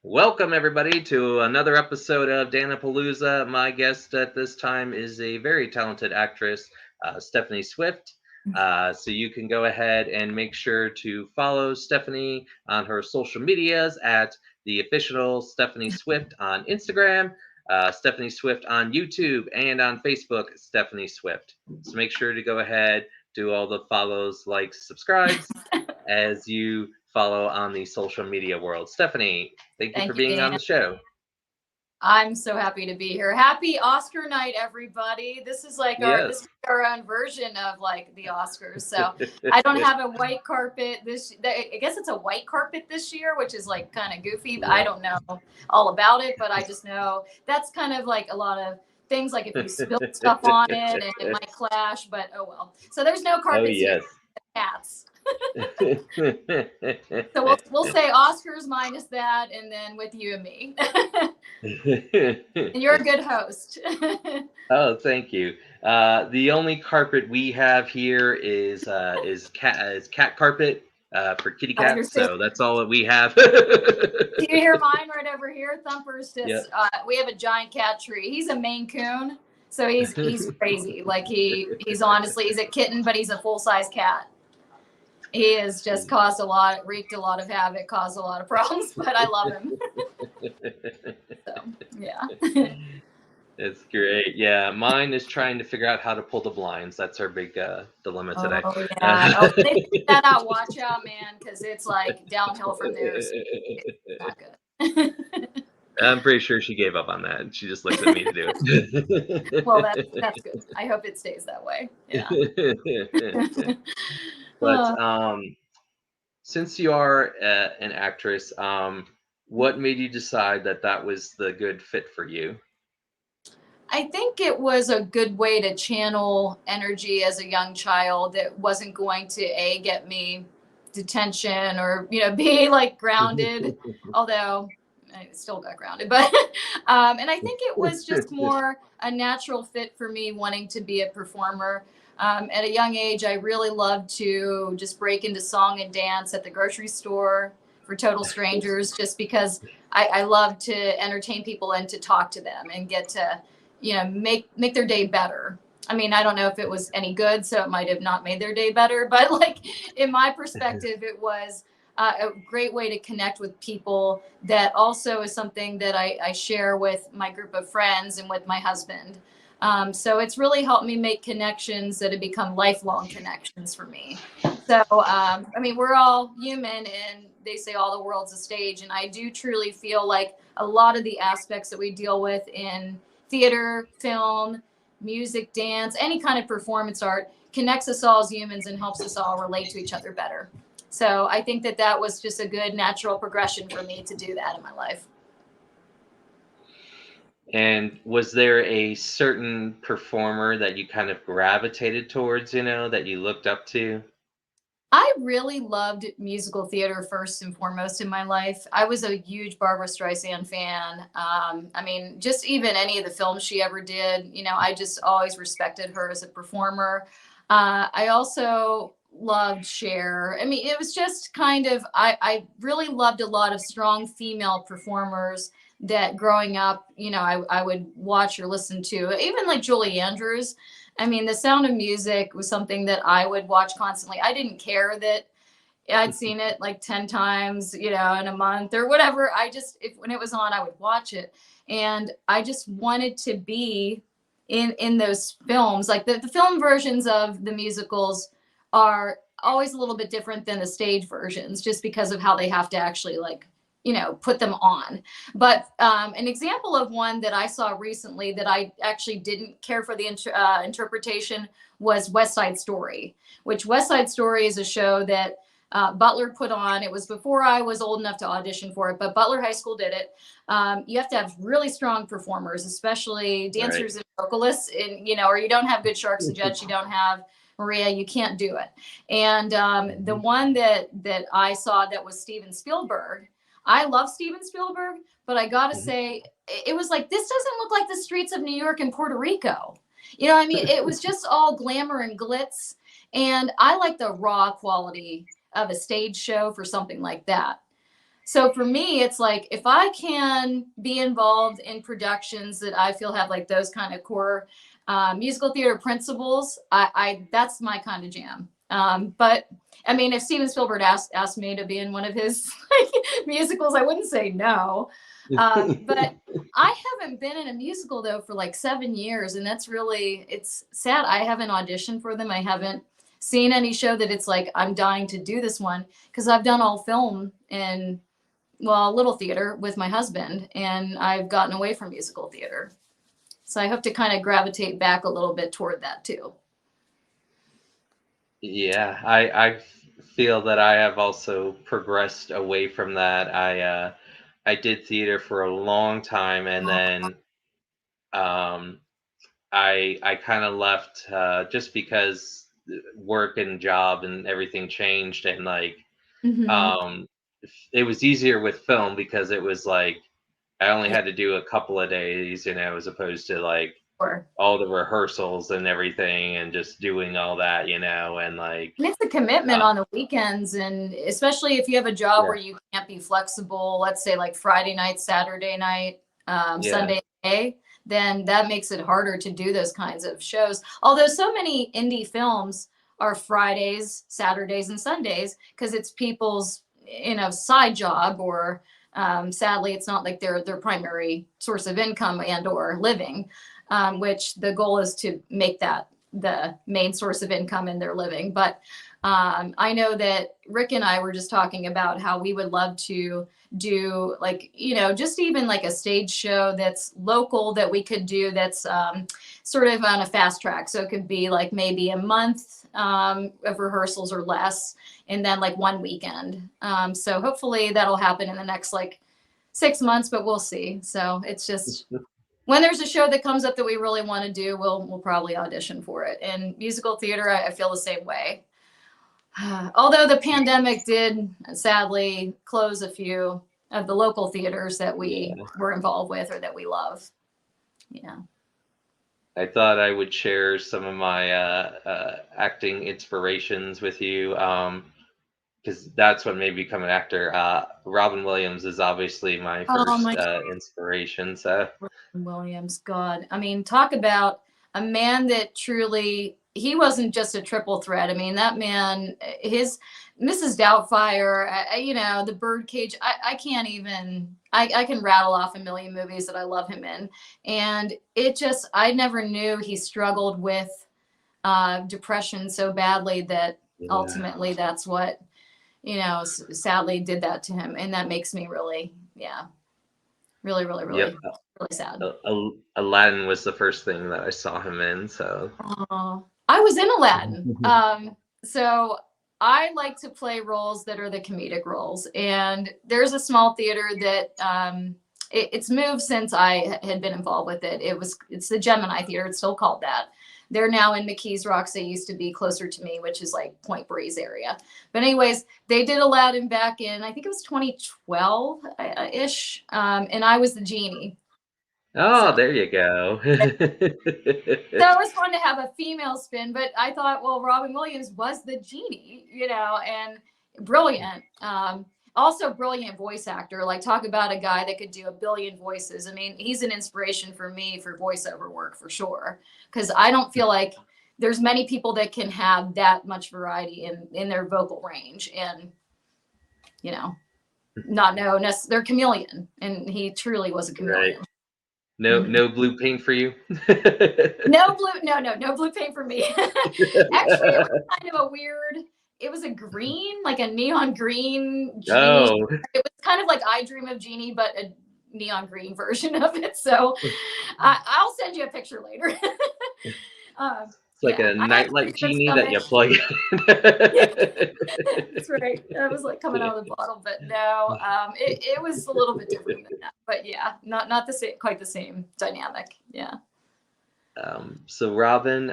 Welcome, everybody, to another episode of Dan-A-Plooza. My guest at this time is a very talented actress, Stephanie Swift. So you can go ahead and make sure to follow Stephanie on her social medias at the official Stephanie Swift on Instagram, Stephanie Swift on YouTube, and on Facebook, Stephanie Swift. So make sure to go ahead, do all the follows, likes, subscribes as you follow on the social media world. Stephanie, thank you for Thank you, being on Dan. the show. I'm so happy to be here. Happy Oscar night, everybody. This is like Yes. our own version of like the Oscars. So I don't have a white carpet I guess it's a white carpet this year, which is like kind of goofy. But I don't know all about it, but I just know that's kind of like a lot of things. Like if you spill stuff on it, and it might clash. But oh well. So there's no Oh, carpets here. yes. Cats. So we'll say Oscars minus that, and then with you and me. And you're a good host. Oh, thank you. The only carpet we have here is cat carpet for kitty I cats. understand. So that's all that we have. Do you hear mine right over here? Thumper's just. Yeah. We have a giant cat tree. He's a Maine Coon, so he's crazy. Like he's honestly he's a kitten, but he's a full size cat. He has just wreaked a lot of havoc, caused a lot of problems, but I love him. So yeah. It's great. Yeah, mine is trying to figure out how to pull the blinds. That's our big dilemma today. Oh yeah. Oh, they figured that out. Watch out, man, because it's like downhill from there. So it's not good. I'm pretty sure she gave up on that, and she just looks at me to do it. Well, that's good. I hope it stays that way. Yeah. But since you are an actress, what made you decide that that was the good fit for you? I think it was a good way to channel energy as a young child that wasn't going to get me detention or be like grounded, although I still got grounded. But and I think it was just more a natural fit for me wanting to be a performer. At a young age, I really loved to just break into song and dance at the grocery store for total strangers, just because I love to entertain people and to talk to them and get to make their day better. I mean, I don't know if it was any good, so it might have not made their day better, but like in my perspective, it was a great way to connect with people. That also is something that I share with my group of friends and with my husband. So it's really helped me make connections that have become lifelong connections for me. So, I mean, we're all human, and they say all the world's a stage. And I do truly feel like a lot of the aspects that we deal with in theater, film, music, dance, any kind of performance art connects us all as humans and helps us all relate to each other better. So I think that was just a good natural progression for me to do that in my life. And was there a certain performer that you kind of gravitated towards, that you looked up to? I really loved musical theater first and foremost in my life. I was a huge Barbara Streisand fan. I mean, just even any of the films she ever did, I just always respected her as a performer. I also loved Cher. I mean, it was just kind of, I really loved a lot of strong female performers that growing up, I would watch or listen to, even like Julie Andrews. I mean, The Sound of Music was something that I would watch constantly. I didn't care that I'd seen it like 10 times, in a month or whatever. When it was on, I would watch it. And I just wanted to be in those films. Like the film versions of the musicals are always a little bit different than the stage versions, just because of how they have to actually put them on. But an example of one that I saw recently that I actually didn't care for the interpretation was West Side Story, which West Side Story is a show that Butler put on. It was before I was old enough to audition for it, but Butler High School did it. You have to have really strong performers, especially dancers and vocalists, and or you don't have good Sharks and Jets, you don't have Maria, you can't do it. And the one that I saw that was Steven Spielberg. I love Steven Spielberg, but I gotta say, it was like, this doesn't look like the streets of New York and Puerto Rico. I mean, it was just all glamour and glitz. And I like the raw quality of a stage show for something like that. So for me, it's like if I can be involved in productions that I feel have like those kind of core musical theater principles, I that's my kind of jam. But I mean, if Steven Spielberg asked me to be in one of his like, musicals, I wouldn't say no. But I haven't been in a musical though for like 7 years, and that's really it's sad. I haven't auditioned for them. I haven't seen any show that it's like I'm dying to do this one because I've done all film and well, little theater with my husband, and I've gotten away from musical theater. So I hope to kind of gravitate back a little bit toward that too. Yeah, I feel that I have also progressed away from that. I did theater for a long time, and then um, I kind of left just because work and job and everything changed, and like Mm-hmm. um, it was easier with film because it was like I only Yeah, had to do a couple of days, as opposed to like sure. all the rehearsals and everything and just doing all that, and like And it's a commitment uh, on the weekends, and especially if you have a job yeah, where you can't be flexible, let's say like Friday night, Saturday night, yeah, Sunday day, then that makes it harder to do those kinds of shows. Although so many indie films are Fridays, Saturdays, and Sundays because it's people's side job, or sadly, it's not like their primary source of income and or living, which the goal is to make that the main source of income in their living. But I know that Rick and I were just talking about how we would love to do like, just even like a stage show that's local that we could do that's sort of on a fast track. So it could be like maybe a month of rehearsals or less, and then like one weekend. So hopefully that'll happen in the next like 6 months, but we'll see. So it's just when there's a show that comes up that we really want to do, we'll probably audition for it. And musical theater, I feel the same way. Although the pandemic did sadly close a few of the local theaters that we yeah. were involved with or that we love. Yeah. I thought I would share some of my acting inspirations with you, because that's what made me become an actor. Robin Williams is obviously my Oh first my inspiration. So Williams, God. I mean, talk about a man that truly, he wasn't just a triple threat. I mean, that man, his Mrs. Doubtfire, the Birdcage, I can't even, I can rattle off a million movies that I love him in. And it just, I never knew he struggled with depression so badly that yeah, ultimately that's what, sadly did that to him. And that makes me really, yeah, really, really, yep. really, really sad. Aladdin was the first thing that I saw him in. So Oh, I was in Aladdin. So I like to play roles that are the comedic roles. And there's a small theater that it's moved since I had been involved with it. It's the Gemini Theater. It's still called that. They're now in McKees Rocks. They used to be closer to me, which is like Point Breeze area. But anyways, they did Aladdin back in, I think it was 2012 ish. And I was the genie. So oh, there you go. that was fun to have a female spin, but I thought, well, Robin Williams was the genie, and brilliant. Also brilliant voice actor. Like talk about a guy that could do a billion voices. I mean, he's an inspiration for me for voiceover work for sure. Because I don't feel like there's many people that can have that much variety in their vocal range and, you know, not know they're chameleon. And he truly was a Right. chameleon. No, Mhm. no blue paint for you. No blue paint for me. Actually, it was kind of a weird. It was a green, like a neon green genie. Oh, It was kind of like I Dream of Genie, but a neon green version of it. So I'll send you a picture later. it's like Yeah, a I had nightlight a genie that stomach. you plug Yeah, in. that's right. That was like coming out of the bottle, but no, it was a little bit different than that. But yeah, not the same, quite the same dynamic. Yeah. So Robin,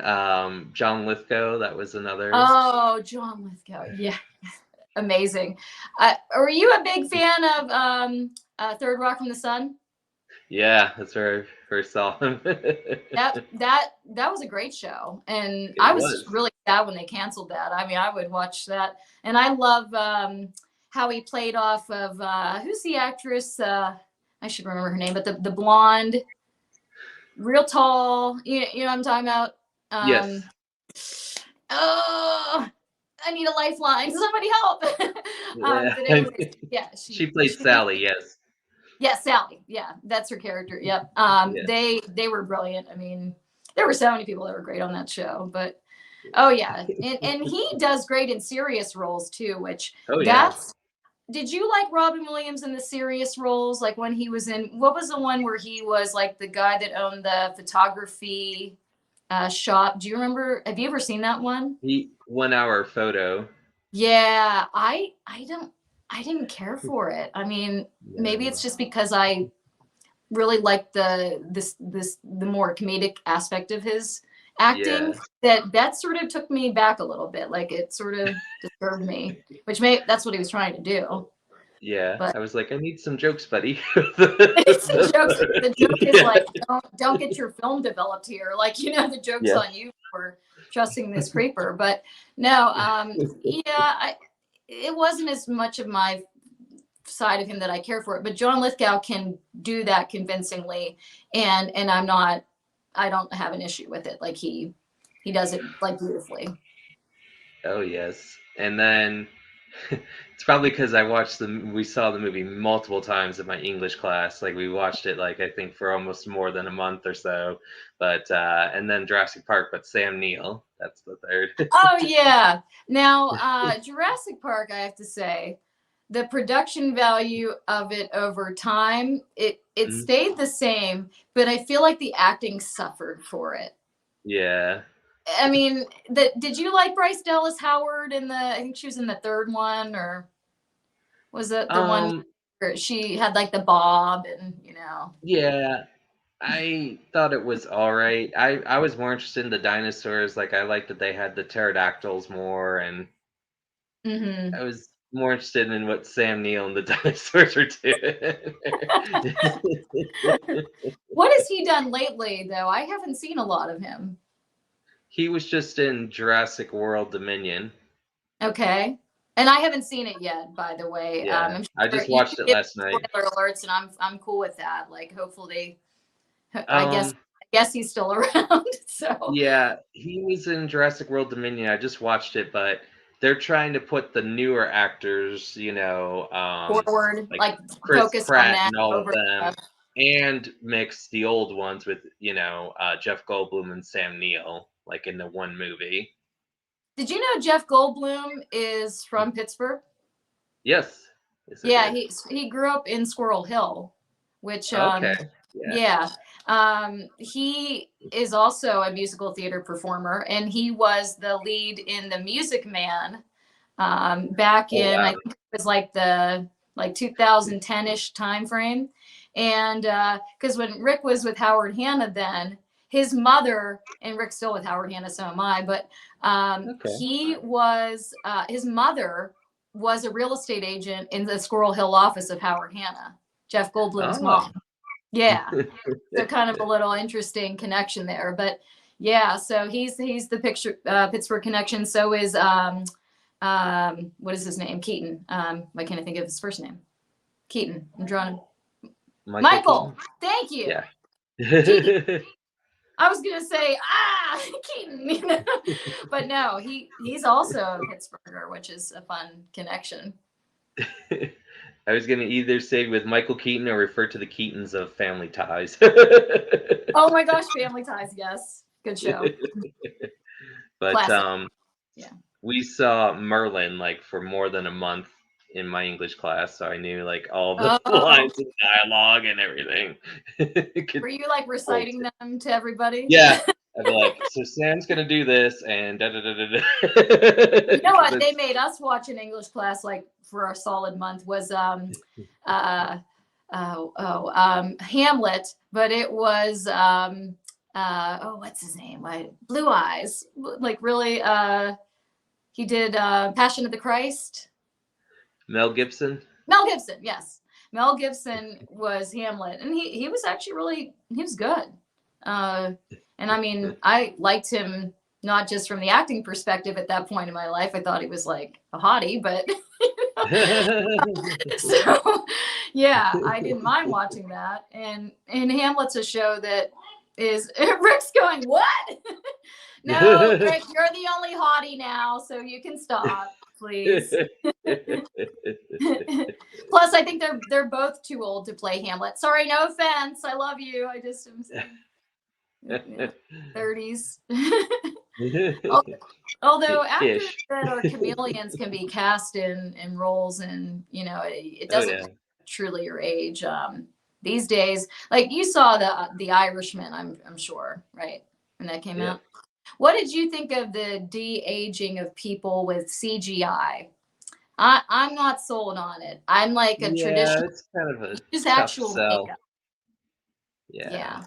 John Lithgow, that was another. Oh, John Lithgow. Yeah, amazing. Were you a big fan of Third Rock from the Sun? Yeah, that's where I first saw him. That was a great show, and It I was was. really sad when they canceled that. I mean, I would watch that, and I love how he played off of who's the actress? I should remember her name, but the blonde, real tall. You know what I'm talking about? Yes. Oh, I need a lifeline. Somebody help. Yeah. But anyways, yeah, She played she Sally. Yes. yeah, Sally. Yeah, that's her character. Yep. Yeah. They were brilliant. I mean, there were so many people that were great on that show, but oh yeah, and he does great in serious roles too, which Oh yeah. that's. Did you like Robin Williams in the serious roles? Like when he was in, what was the one where he was like the guy that owned the photography shop? Do you remember? Have you ever seen that one? He 1 hour photo. Yeah, I didn't care for it. I mean, maybe it's No. just because I really like the more comedic aspect of his acting Yeah. that sort of took me back a little bit. Like it sort of disturbed me, which may that's what he was trying to do. Yeah. But I was like, I need some jokes, buddy. it's some jokes. The joke is Yeah. like, don't get your film developed here. Like, the joke's Yeah. on you for trusting this creeper. But no, yeah, it wasn't as much of my side of him that I care for it. But John Lithgow can do that convincingly, and I don't have an issue with it. Like he does it like beautifully. Oh yes. And then it's probably because we saw the movie multiple times in my English class. Like we watched it like I think for almost more than a month or so. But and then Jurassic Park, but Sam Neill, that's the third. Oh yeah. Now, Jurassic Park, I have to say, the production value of it over time, it Mhm. stayed the same, but I feel like the acting suffered for it. Yeah. I mean, did you like Bryce Dallas Howard in I think she was in the third one, or was it the one Um where she had like the bob and. yeah, I thought it was all right. I was more interested in the dinosaurs. Like I liked that they had the pterodactyls more, and Hmm. I was more interested in what Sam Neill and the dinosaurs were doing. What has he done lately, though? I haven't seen a lot of him. He was just in Jurassic World Dominion. Okay. And I haven't seen it yet, by the way. Yeah, I'm I sure just you watched it give last night. spoiler alerts, and I'm cool with that. Like, hopefully, Um, I guess he's still around. So yeah, he was in Jurassic World Dominion. I just watched it, but they're trying to put the newer actors, forward, like like Chris focus on Pratt that and all of over. them, and mix the old ones with, Jeff Goldblum and Sam Neill, like in the one movie. Did you know Jeff Goldblum is from Pittsburgh? Yes, yes, I Yeah, did. he grew up in Squirrel Hill, which Okay, yeah. yeah, he is also a musical theater performer, and he was the lead in The Music Man back Oh in, I wow. think it was like the 2010-ish time frame. And because when Rick was with Howard Hanna, then his mother, and Rick's still with Howard Hanna, so am I, but Okay. his mother was a real estate agent in the Squirrel Hill office of Howard Hanna, Jeff Goldblum's Oh. mom. Yeah. So kind of a little interesting connection there. But yeah, so he's the Pittsburgh connection. So is what is his name? Keaton. Why can't I think of his first name? Keaton. I'm drawing. Michael Michael. Keaton? Thank you. Yeah. Gee, I was gonna say Keaton, but no, he's also a Pittsburgher, which is a fun connection. I was gonna either say with Michael Keaton or refer to the Keatons of Family Ties. Oh my gosh, Family Ties, yes, good show, But classic. Yeah. we saw Merlin like for more than a month in my English class, so I knew like all the Oh, lines of dialogue and everything. were Could you like quote reciting it. them to everybody? Yeah, I'd be like, so Sam's gonna do this and da da da da da. You know Because what they it's made us watch in English class like for a solid month was uh Hamlet, but it was what's his name? Blue Eyes. Like really he did Passion of the Christ. Mel Gibson. Mel Gibson, yes. Mel Gibson was Hamlet, and he was actually he was good. And I mean, I liked him not just from the acting perspective at that point in my life. I thought he was like a hottie, but So yeah, I didn't mind watching that. And Hamlet's a show that is Rick's going, what? No, Rick, you're the only hottie now, so you can stop, please. Plus, I think they're both too old to play Hamlet. Sorry, no offense. I love you. I just am saying, 30s. Although actors Ish. that are chameleons can be cast in roles, and it Oh doesn't yeah. truly your age. These days, like you saw the Irishman, I'm sure, right? When that came Yeah. out. What did you think of the de-aging of people with CGI? I'm not sold on it. I'm like a Yeah, traditional, it's kind of a just tough actual sell. makeup. Yeah. Yeah.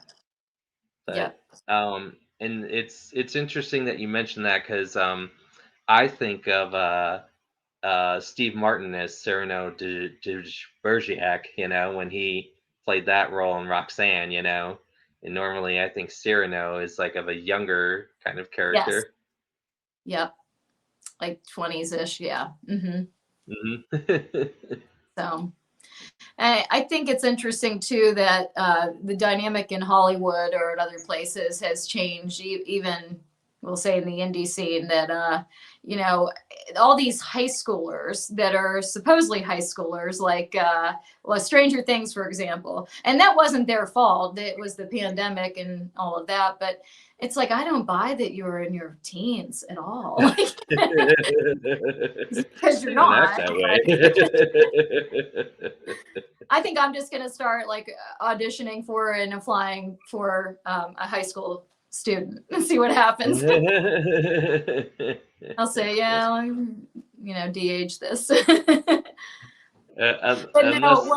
But Yep. and it's interesting that you mentioned that because I think of Steve Martin as Cyrano de Bergerac, when he played that role in Roxanne, and normally I think Cyrano is like of a younger kind of Yes. character. Yep. Like 20s ish. Yeah. Hmm. So. I think it's interesting too that the dynamic in Hollywood or at other places has changed. Even we'll say in the indie scene that all these high schoolers that are supposedly high schoolers, like well, Stranger Things, for example, and that wasn't their fault. It was the pandemic and all of that. But it's like I don't buy that you're in your teens at all, because you're They don't act not. that way. I think I'm just gonna start like auditioning for and applying for a high school student and see what happens. I'll say, yeah, de-age this. But no, Unless,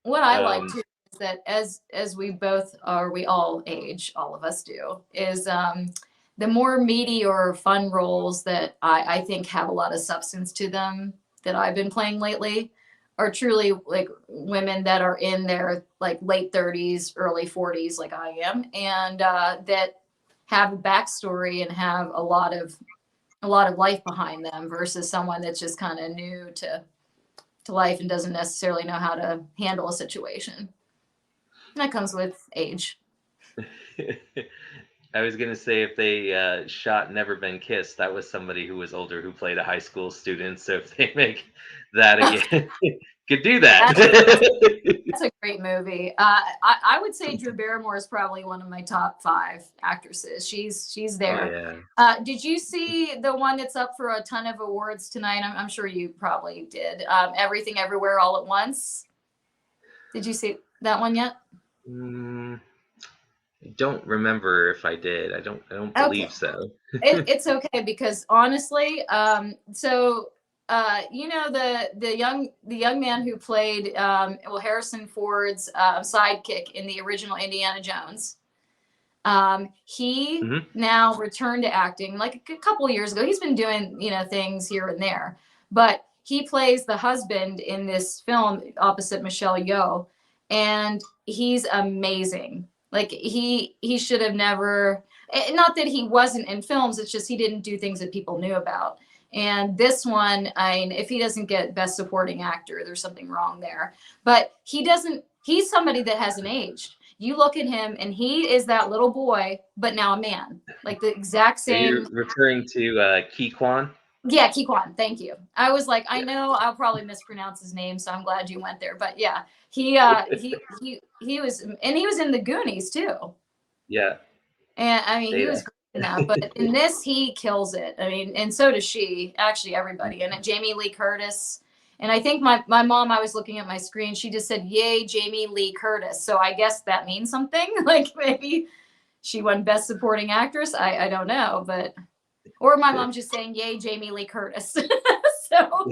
what I like um, too is that as we both are, we all age, all of us do, is the more meaty or fun roles that I think have a lot of substance to them that I've been playing lately are truly like women that are in their like late 30s, early 40s, like I am, and that have a backstory and have a lot of life behind them versus someone that's just kind of new to life and doesn't necessarily know how to handle a situation. That comes with age. I was gonna say if they shot Never Been Kissed, that was somebody who was older who played a high school student. So if they make that again, could do that. That's that's a great movie. I would say Drew Barrymore is probably one of my top five actresses. She's Oh there. yeah. Did you see the one that's up for a ton of awards tonight? I'm sure you probably did. Everything Everywhere All at Once. Did you see that one yet? Mm, I don't remember if I did. I don't Okay. believe so. It's okay because honestly, the young man who played Harrison Ford's sidekick in the original Indiana Jones. He Hmm. now returned to acting like a couple of years ago. He's been doing things here and there, but he plays the husband in this film opposite Michelle Yeoh, and he's amazing. Like he should have never. Not that he wasn't in films. It's just he didn't do things that people knew about. And this one, I mean, if he doesn't get Best Supporting Actor, there's something wrong there. But he doesn't. He's somebody that hasn't aged. You look at him and he is that little boy, but now a man. Like the exact Are you same. referring to Ki Kwan? Yeah, Kikwan, thank you. I was like, I Yeah. know I'll probably mispronounce his name, so I'm glad you went there. But yeah, he was, and he was in the Goonies too. Yeah. And I mean, he was Data. great in that. But in this, he kills it. I mean, and so does she. Actually, everybody. And Jamie Lee Curtis. And I think my mom, I was looking at my screen, she just said, "Yay, Jamie Lee Curtis." So I guess that means something. Like maybe she won Best Supporting Actress. I don't know, but or my mom just saying, "Yay, Jamie Lee Curtis." So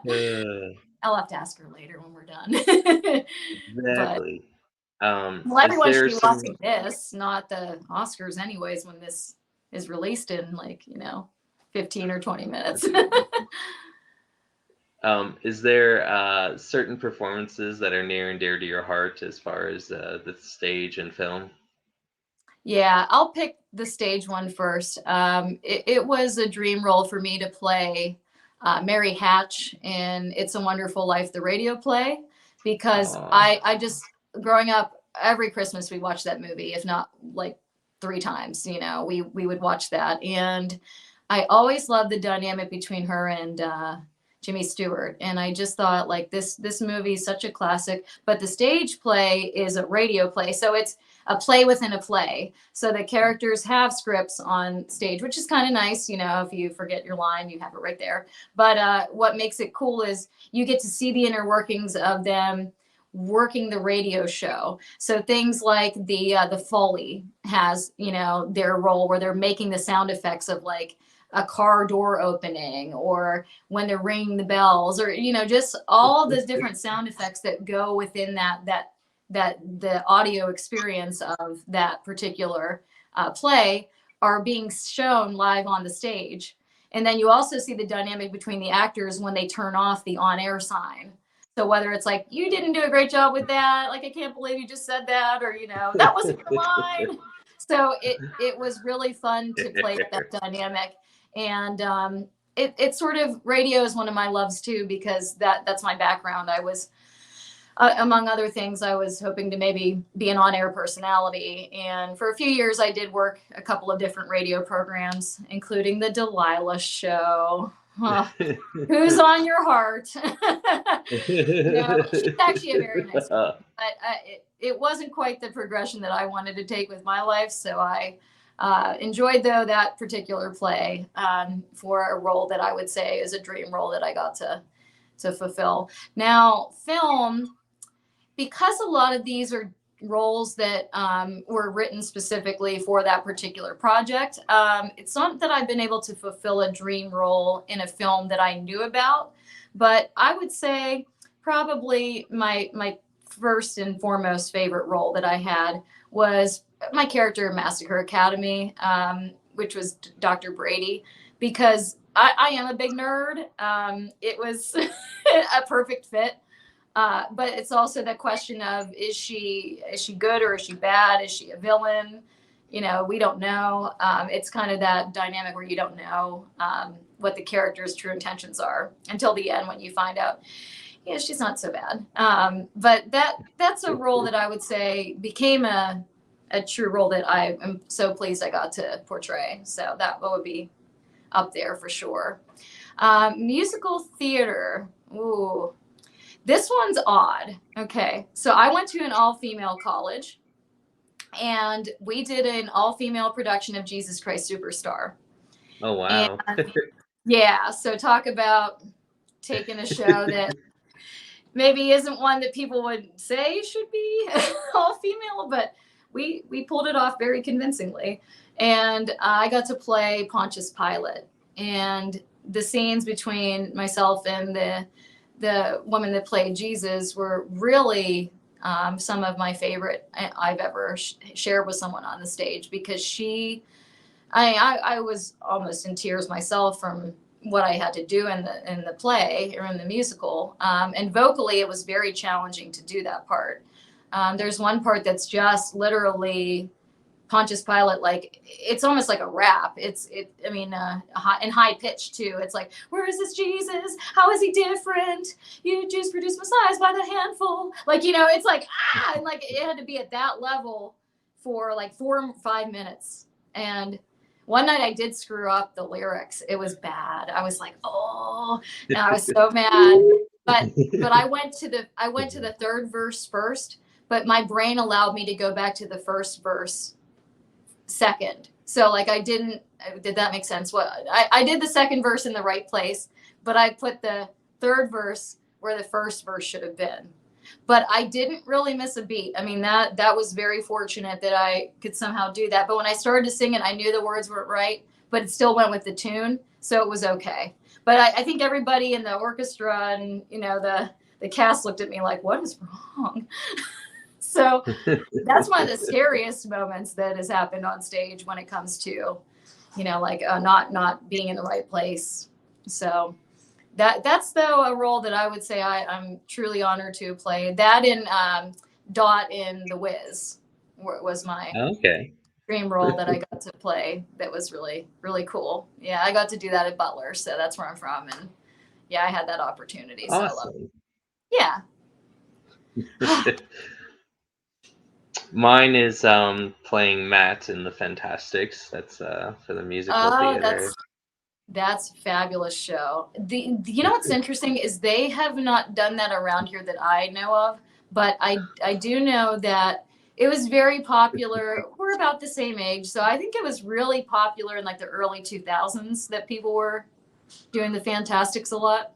Uh, I'll have to ask her later when we're done. But exactly. well, Is everyone should there be some watching this, not the Oscars, anyways, when this is released in like 15 or 20 minutes. is there certain performances that are near and dear to your heart as far as the stage and film? Yeah, I'll pick the stage one first. It was a dream role for me to play Mary Hatch in It's a Wonderful Life, the radio play, because Oh, I just, growing up, every Christmas we watched that movie, if not like 3 times, we would watch that. And I always loved the dynamic between her and Jimmy Stewart. And I just thought, like, this movie is such a classic, but the stage play is a radio play. So it's a play within a play. So the characters have scripts on stage, which is kind of nice. If you forget your line, you have it right there. But what makes it cool is you get to see the inner workings of them working the radio show. So things like the Foley has, their role where they're making the sound effects of like a car door opening, or when they're ringing the bells, or just all the different sound effects that go within that the audio experience of that particular play are being shown live on the stage. And then you also see the dynamic between the actors when they turn off the on-air sign. So whether it's like, you didn't do a great job with that, like, I can't believe you just said that, or that wasn't your line. So it was really fun to play that dynamic. And it sort of, radio is one of my loves too, because that's my background. I was among other things, I was hoping to maybe be an on-air personality. And for a few years, I did work a couple of different radio programs, including the Delilah Show. Huh. Who's on your heart? She's actually a very nice woman, but it wasn't quite the progression that I wanted to take with my life. So I enjoyed, though, that particular play for a role that I would say is a dream role that I got to fulfill. Now, film, because a lot of these are roles that were written specifically for that particular project, it's not that I've been able to fulfill a dream role in a film that I knew about, but I would say probably my first and foremost favorite role that I had was my character in Massacre Academy, which was Dr. Brady, because I am a big nerd. It was a perfect fit. But it's also the question of, is she good or is she bad? Is she a villain? We don't know. It's kind of that dynamic where you don't know what the character's true intentions are until the end, when you find out, she's not so bad. But that's a role that I would say became a true role that I am so pleased I got to portray. So that would be up there for sure. Musical theater. Ooh. This one's odd. Okay. So I went to an all-female college, and we did an all-female production of Jesus Christ Superstar. Oh, wow. And yeah. So talk about taking a show that maybe isn't one that people would say should be all-female, but we pulled it off very convincingly. And I got to play Pontius Pilate. And the scenes between myself and the woman that played Jesus were really some of my favorite I've ever shared with someone on the stage, because I was almost in tears myself from what I had to do in the play, or in the musical. And vocally, it was very challenging to do that part. There's one part that's just literally Pontius Pilate, like, it's almost like a rap. In high pitch too. It's like, where is this Jesus? How is he different? You Jews produce Messiahs by the handful. Like, it's like, and like, it had to be at that level for like 4 or 5 minutes. And one night I did screw up the lyrics. It was bad. I was like, oh, and I was so mad. But I went to the third verse first, but my brain allowed me to go back to the first verse second. So like, did that make sense? I did the second verse in the right place, but I put the third verse where the first verse should have been. But I didn't really miss a beat. I mean, that was very fortunate that I could somehow do that. But when I started to sing it, I knew the words weren't right, but it still went with the tune. So it was okay. But I think everybody in the orchestra and, the cast looked at me like, what is wrong? So that's one of the scariest moments that has happened on stage when it comes to, not being in the right place. So that's though a role that I would say I'm truly honored to play. That in Dot in The Wiz was my Okay. dream role that I got to play that was really, really cool. Yeah, I got to do that at Butler, so that's where I'm from. And yeah, I had that opportunity, so I love Awesome. it. Yeah. Mine is playing Matt in the Fantastics. That's for the musical Oh, theater. that's a fabulous show. You know what's interesting is they have not done that around here that I know of, but I do know that it was very popular. We're about the same age, so I think it was really popular in like the early 2000s that people were doing the Fantastics a lot.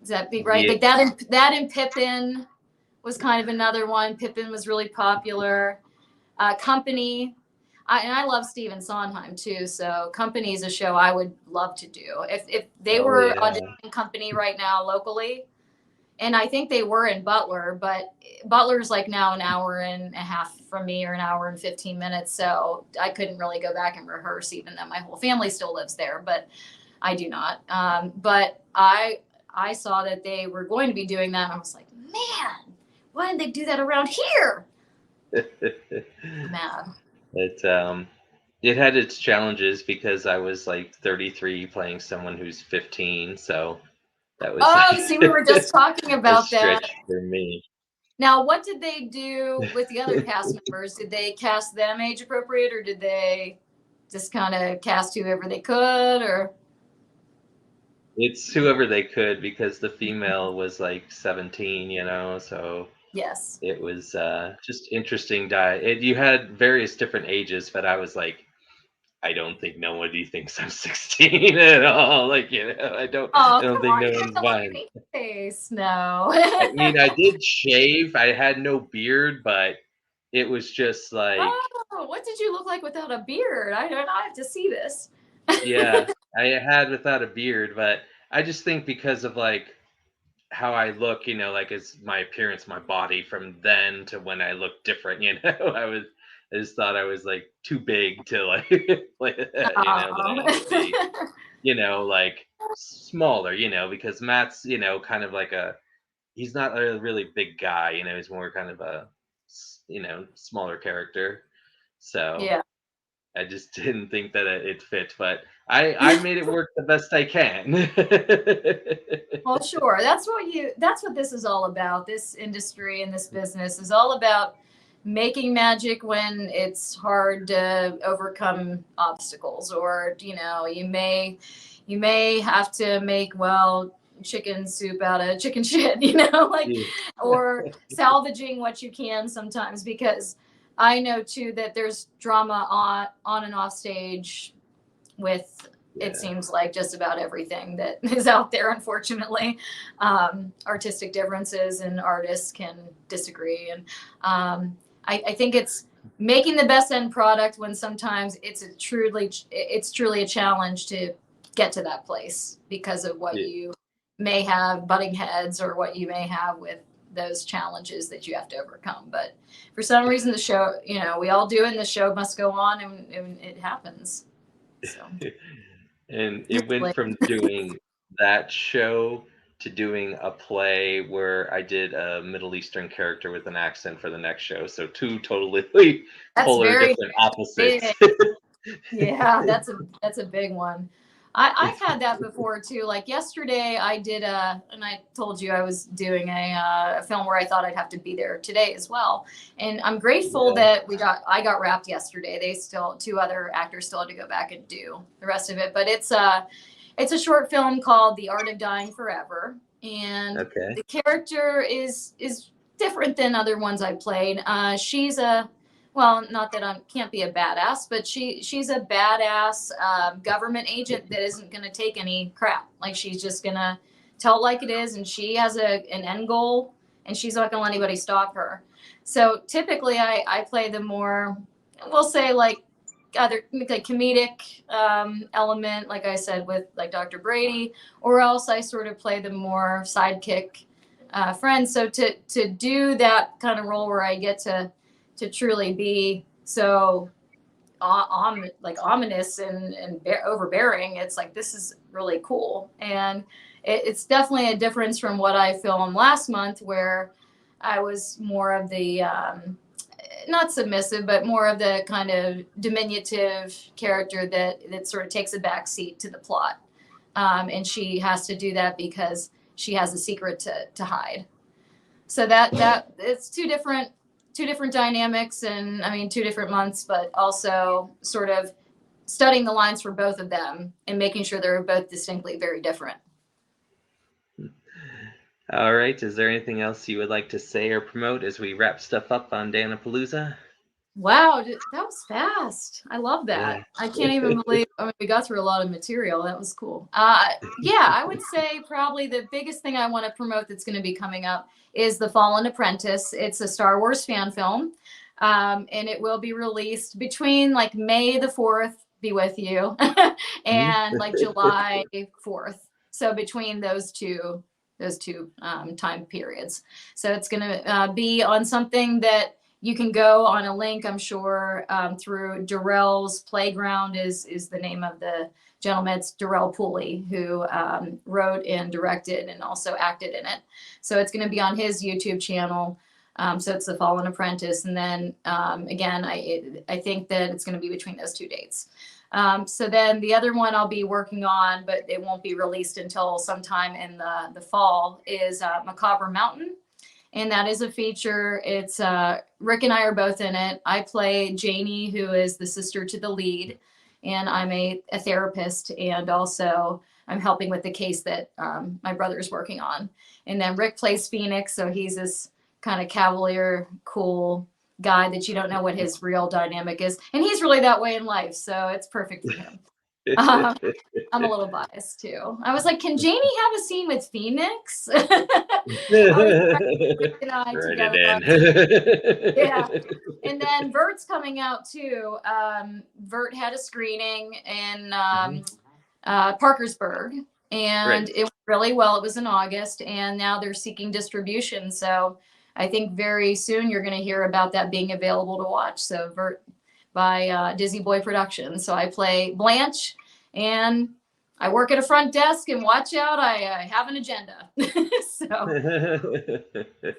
Is that big, right? Yeah, Like that and Pippin was kind of another one. Pippin was really popular. Company. And I love Stephen Sondheim too. So Company is a show I would love to do. If they oh were yeah, auditioning Company right now locally, and I think they were in Butler, but Butler's like now an hour and a half from me, or an hour and 15 minutes. So I couldn't really go back and rehearse, even though my whole family still lives there, but I do not. But I saw that they were going to be doing that, and I was like, man, why didn't they do that around here? I'm mad. it it had its challenges because I was like 33 playing someone who's 15, so that was Oh, like see, we were just talking a about that. stretch for me. Now, what did they do with the other cast members? Did they cast them age appropriate, or did they just kind of cast whoever they could? Or It's whoever they could because the female was like 17, so yes. it was just interesting. You had various different ages, but I was like, I don't think nobody thinks I'm 16 at all. Like, I Oh, don't come think on! no You have one's to look at fine. your face. No. I mean, I did shave. I had no beard, but it was just like, Oh, what did you look like without a beard? I don't. I have to see this. yeah, I had without a beard, but I just think because of like how I look, like as my appearance, my body from then to when I look different, I just thought I was like too big to like, that I had to be, Oh. like smaller, because Matt's, kind of like he's not a really big guy, he's more kind of smaller character. So Yeah. I just didn't think that it fit, but I made it work the best I can. Well, sure. That's what this is all about. This industry and this business is all about making magic when it's hard to overcome obstacles, or, you may have to make, well, chicken soup out of chicken shit, like, Yeah. or salvaging what you can sometimes, because I know too that there's drama on and off stage with, it Yeah. seems like, just about everything that is out there, unfortunately. Artistic differences and artists can disagree, and I think it's making the best end product when sometimes it's truly a challenge to get to that place because of what Yeah. you may have butting heads, or what you may have with those challenges that you have to overcome. But for some reason, the show, we all do, and the show must go on, and it happens. So And it went usually. from doing that show to doing a play where I did a Middle Eastern character with an accent for the next show. So two totally That's polar very different big. opposites. Yeah, that's a big one. I've had that before too. Like yesterday, I did and I told you I was doing a film where I thought I'd have to be there today as well. And I'm grateful Yeah. that I got wrapped yesterday. Two other actors still had to go back and do the rest of it. But it's a short film called The Art of Dying Forever, and Okay. the character is different than other ones I played. She's a, well, not that I can't be a badass, but she's a badass government agent that isn't going to take any crap. Like, she's just going to tell it like it is, and she has an end goal, and she's not going to let anybody stop her. So typically, I play the more, we'll say, like, either like comedic element, like I said, with like Dr. Brady, or else I sort of play the more sidekick friend. So to do that kind of role where I get to truly be so like ominous and overbearing, it's like, this is really cool. And it's definitely a difference from what I filmed last month, where I was more of the not submissive, but more of the kind of diminutive character that sort of takes a back seat to the plot. And she has to do that because she has a secret to hide. So that it's two different dynamics, and I mean 2 different months, but also sort of studying the lines for both of them and making sure they're both distinctly very different. All right. Is there anything else you would like to say or promote as we wrap stuff up on Dan-A-Plooza? Wow, that was fast. I love Yeah. that. I can't even believe. I mean, we got through a lot of material. That was cool. Yeah, I would say probably the biggest thing I want to promote that's going to be coming up is The Fallen Apprentice. It's a Star Wars fan film, and it will be released between like May the 4th, be with you, and like July 4th. So between those two time periods. So it's going to be on something that you can go on a link, I'm sure, through Darrell's Playground is the name of the gentleman. It's Darrell Pooley, who wrote and directed and also acted in it. So it's going to be on his YouTube channel. So it's The Fallen Apprentice. And then again, I think that it's going to be between those two dates. So then the other one I'll be working on, but it won't be released until sometime in the fall, is Macabre Mountain. And that is a feature. It's Rick and I are both in it. I play Janie, who is the sister to the lead, and I'm a therapist, and also I'm helping with the case that my brother is working on. And then Rick plays Phoenix, so he's this kind of cavalier, cool guy that you don't know what his real dynamic is, and he's really that way in life, so it's perfect for him. I'm a little biased too. I was like, can Janie have a scene with Phoenix? I was trying Write together. it in. Yeah. And then Vert's coming out too. Vert had a screening in Parkersburg, and it went really well. It was in August, and now they're seeking distribution. So I think very soon you're going to hear about that being available to watch. So Vert by Dizzy Boy Productions. So I play Blanche, and I work at a front desk, and watch out, I have an agenda. So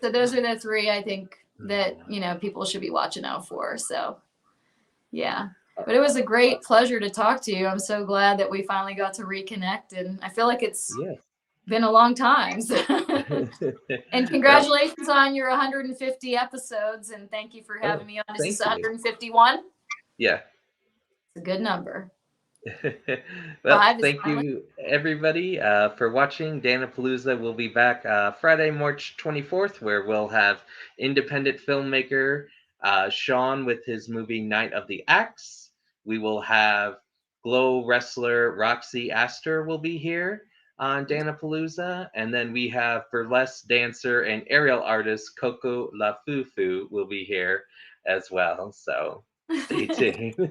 those are the three I think that, people should be watching out for. So yeah, but it was a great pleasure to talk to you. I'm so glad that we finally got to reconnect, and I feel like it's been a long time. So. And congratulations on your 150 episodes, and thank you for having me on. Is this 151? Yeah. It's a good number. Well, thank you everybody for watching. Dan-A-Plooza will be back Friday, March 24th, where we'll have independent filmmaker Sean with his movie Night of the Axe. We will have Glow wrestler Roxy Astor will be here on Dan-A-Plooza, and then we have burlesque dancer and aerial artist Coco La Fufu will be here as well. So stay tuned.